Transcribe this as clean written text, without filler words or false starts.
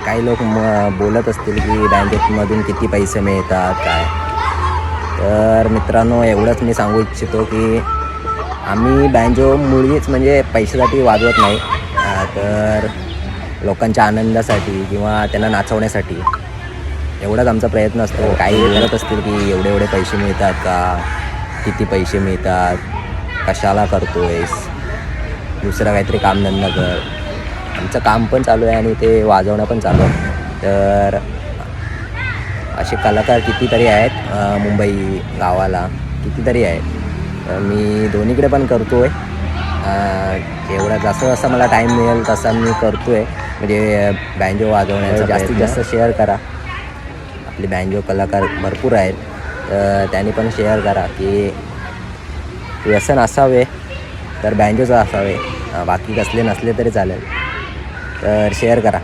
काही लोक बोलत असतील की बँजोमधून किती पैसे मिळतात काय. तर मित्रांनो एवढंच मी सांगू इच्छितो की आम्ही बँजो मुळीच म्हणजे पैशासाठी वाजवत नाही, तर लोकांच्या आनंदासाठी किंवा त्यांना नाचवण्यासाठी एवढाच आमचा प्रयत्न असतो. काही करत असतील की एवढे एवढे पैसे मिळतात का, किती पैसे मिळतात, कशाला करतो आहेस, दुसरा काहीतरी कामधंदा कर. आमचं काम पण चालू आहे आणि ते वाजवणं पण चालू आहे. तर असे कलाकार कितीतरी आहेत मुंबई गावाला, कितीतरी आहेत. मी दोन्हीकडे पण करतो आहे. एवढा जसं मला टाईम मिळेल तसा मी करतो आहे. म्हणजे बँजो वाजवण्याचा जास्तीत जास्त शेअर करा. आपले बँजो कलाकार भरपूर आहेत, तर त्यांनी पण शेअर करा की व्यसन असावे तर बँजोचं असावे, बाकी कसले नसले तरी चालेल. तर शेअर करा.